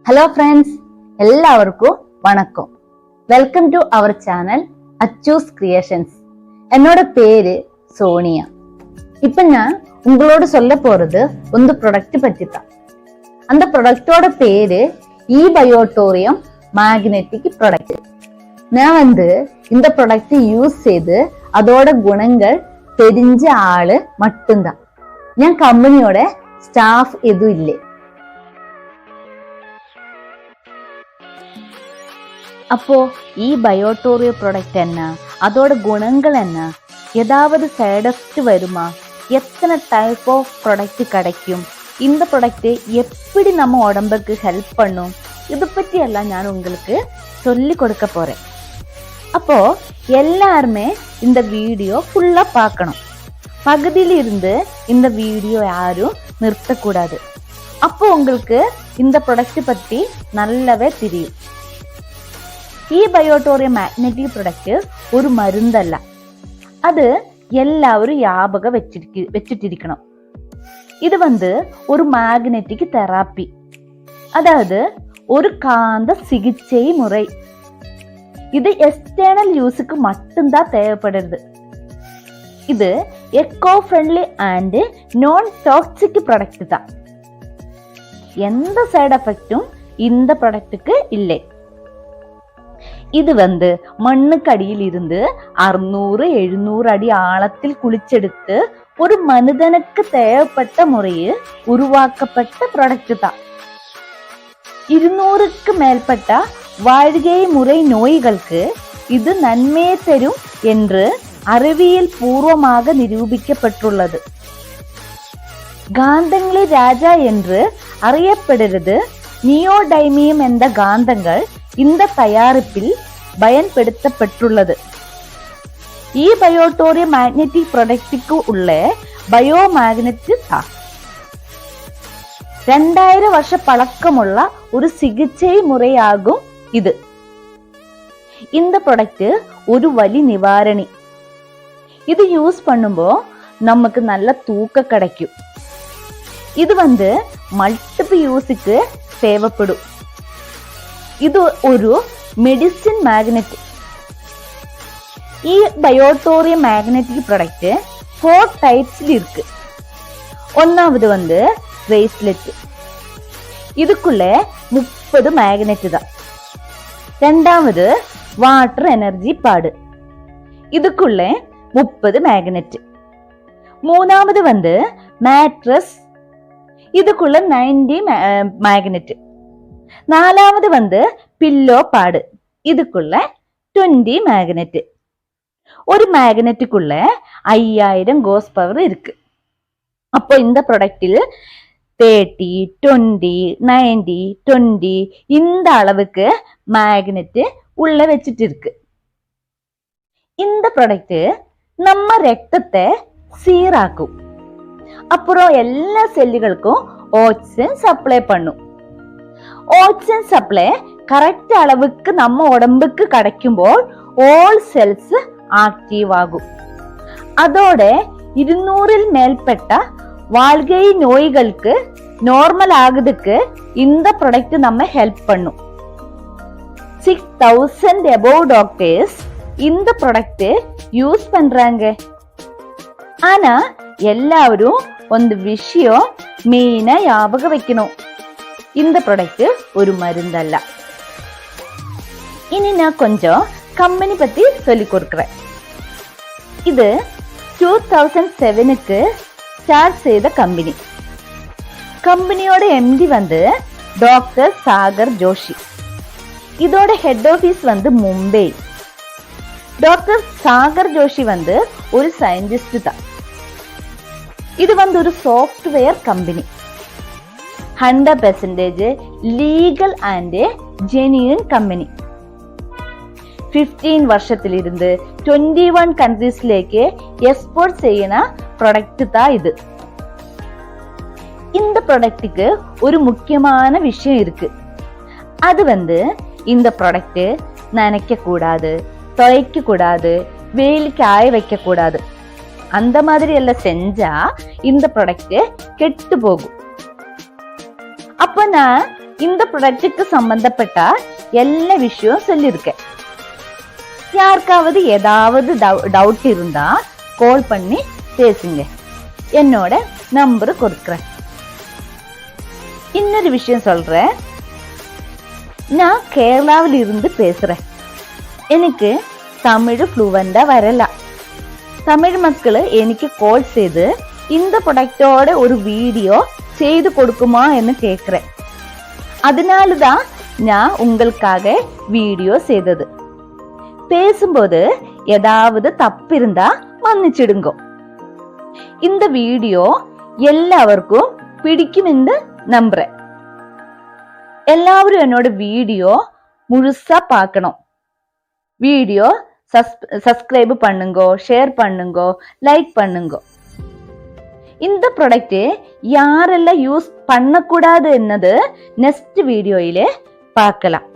Hello friends, എല്ലാവർക്കും വണക്കം. Welcome to our channel Achu's Creations. என்னோட பேரு சோனியா. இப்ப நான் உங்களோட சொல்ல போறது ஒரு ப்ராடக்ட் பத்தி தான். அந்த ப்ராடக்டோட பேரு ebiotorium மேக்னெட்டிக் ப்ராடக்ட். நான் இந்த ப்ராடக்ட் யூஸ் செய்து அதோட குணங்கள் தெரிஞ்ச ஆளு மட்டும்தான். நான் கம்பெனியோட ஸ்டாஃப் எதுவும் இல்லை. அப்போ biotorium ப்ராடக்ட் என்ன, அதோட குணங்கள் என்ன, ஏதாவது சைடு எஃபெக்ட் வருமா, எத்தனை டைப் ஆஃப் ப்ராடக்ட் கிடைக்கும், இந்த ப்ராடக்ட் எப்படி நம்ம உடம்புக்கு ஹெல்ப் பண்ணும், இது பற்றி எல்லாம் நான் உங்களுக்கு சொல்லி கொடுக்க போறேன். அப்போ எல்லாருமே இந்த வீடியோ ஃபுல்லா பார்க்கணும். பகுதியில் இருந்து இந்த வீடியோ யாரும் நிறுத்தக்கூடாது. அப்போ உங்களுக்கு இந்த ப்ராடக்ட் பற்றி நல்லாவே தெரியும். ebiotorium மேக்னெட்டிக் ப்ராடக்ட் ஒரு மருந்தல்ல. அது எல்லாரும் ஞாபகம் வச்சிட்டிருக்கணும். இது ஒரு மேக்னெட்டிக் தெராப்பி, அதாவது ஒரு காந்த சிகிச்சை முறை. இது எக்ஸ்டர்னல் யூஸுக்கு மட்டும்தான் தேவைப்படுது. இது எக்கோ ஃப்ரெண்ட்லி அண்ட் நான் டாக்ஸிக் ப்ராடக்ட் தான். எந்த சைடு எஃபெக்டும் இந்த ப்ராடக்ட்டுக்கு இல்லை. இது மண்ணுக்கடியில் இருந்து 600-700 அடி ஆழத்தில் குளிச்செடுத்து ஒரு மனிதனுக்கு தேவைப்பட்ட முறையை உருவாக்கப்பட்ட ப்ராடக்ட் தான். 200க்கு மேற்பட்ட வாழ்க்கை முறை நோய்களுக்கு இது நன்மை தரும் என்று அறிவியல் பூர்வமாக நிரூபிக்கப்பட்டுள்ளது. காந்தங்களின் ராஜா என்று அறியப்படுகிறது நியோடைமியம் என்ற காந்தங்கள் இந்த தயாரிப்பில் பயன்படுத்தப்பட்டுள்ளது. ebiotorium மேக்னெட்டிக் ப்ராடக்ட்டுக்கு உள்ள பயோ மேக்னெட்டிக் 2000 வருஷ பழக்கமுள்ள ஒரு சிகிச்சை முறையாகும் இது. இந்த ப்ராடக்ட் ஒரு வலி நிவாரணி. இது யூஸ் பண்ணும்போ நமக்கு நல்ல தூக்கம் கிடைக்கும். இது மல்டிபிள் யூஸுக்கு தேவைப்படும். இது ஒரு medicine magnet. ebiotorium magnetic product 4 டைப்ஸ்ல இருக்கு. ஒன்னாவது பிரேஸ்லெட். இதுக்குள்ள 30 மேக்னெட் தான். ரெண்டாவது வாட்டர் எனர்ஜி பாடு. இதுக்குள்ள 30 மேக்னெட். மூணாவது மேட்ரஸ். இதுக்குள்ள 90 மேக்னெட். நாலாவது பில்லோ பாடு. இதுக்குள்ள 20 மேக்னெட். ஒரு மேக்னெட்டுக்குள்ள 5000 கோஸ் பவர் இருக்கு. அப்போ இந்த ப்ராடக்டில் 30, 20, 90, 20 இந்த அளவுக்கு மேக்னெட் உள்ள வச்சிட்டு இருக்கு. இந்த ப்ராடக்ட் நம்ம ரத்தத்தை சீராக்கும். அப்புறம் எல்லா செல்லுகளுக்கும் ஆக்சிஜன் சப்ளை பண்ணும். ஆக்சிஜன் சப்ளை கரெக்ட் அளவுக்கு நம்ம உடம்புக்கு கிடைக்கும்போது ஆல் செல்ஸ் ஆக்டிவ் ஆகும். அதோட 200ல் மேற்பட்ட வாழ்க்கை நோய்களுக்கு நார்மல் ஆகுதுக்கு இந்த ப்ராடக்ட் நம்ம ஹெல்ப் பண்ணும். 6000 above டாக்டர்ஸ் இந்த ப்ராடக்ட் யூஸ் பண்றாங்க. ஆனா எல்லாரும் ஒரு விஷயம் மெயினா ஞாபகம் வைக்கணும். இந்த ப்ராடக்ட் ஒரு மருந்தல்ல. இனி நான் கொஞ்சம் கம்பெனி பத்தி சொல்லி கொடுக்கிறேன். இது 2007க்கு ஸ்டார்ட் செய்த கம்பெனி. கம்பெனியோட எம்டி டாக்டர் சாகர் ஜோஷி. இதோட head office Mumbai. Doctor Sagar Joshi ஒரு சயின்டிஸ்ட் தான். இது ஒரு software company. 100% legal and genuine company. 15 வருஷத்திலிருந்து 21 கண்ட்ரீஸ்லேக்கு எக்ஸ்போர்ட் செய்யன ப்ராடக்ட் தான் இது. இந்த ப்ராடக்ட்டுக்கு ஒரு முக்கியமான விஷயம் இருக்கு. அது இந்த ப்ராடக்ட் நனைக்க கூடாது, துவைக்க கூடாது, வெயிலுக்கு ஆய வைக்க கூடாது. அந்த மாதிரி எல்லாம் செஞ்சா இந்த ப்ராடக்ட் கெட்டு போகும். அப்ப நான் இந்த ப்ராடக்ட்டுக்கு சம்பந்தப்பட்ட எல்லா விஷயம் சொல்லியிருக்கேன். யாருக்காவது ஏதாவது டவுட் இருந்தா கால் பண்ணி பேசுங்க. என்னோட நம்பர் கொடுக்குறேன். இன்னொரு விஷயம் சொல்றேன். நான் கேரளாவில் இருந்து பேசுறேன். எனக்கு தமிழ் ஃப்ளூவெண்டா வரல. தமிழ் மக்கள் எனக்கு கால் செய்து இந்த ப்ராடக்டோட ஒரு வீடியோ செய்து கொடுக்குமா என்று கேட்கிறேன். அதனாலதான் நான் உங்களுக்காக வீடியோ செய்தது. பேசும்போது ஏதாவது தப்பு இருந்தா மன்னிச்சிடுங்க. இந்த வீடியோ எல்லாருக்கும் பிடிக்கும் என்று நம்புறேன். எல்லாரும் என்னோட வீடியோ முழுசா பார்க்கணும். வீடியோ சப்ஸ்கிரைப் பண்ணுங்க, ஷேர் பண்ணுங்க, லைக் பண்ணுங்க. இந்த ப்ராடக்ட் யாரெல்லாம் யூஸ் பண்ணக்கூடாது என்னது நெக்ஸ்ட் வீடியோயிலே பார்க்கலாம்.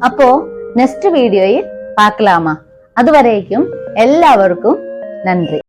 அப்போ நெக்ஸ்ட் வீடியோயில் பார்க்கலாமா? அதுவரைக்கும் எல்லாருக்கும் நன்றி.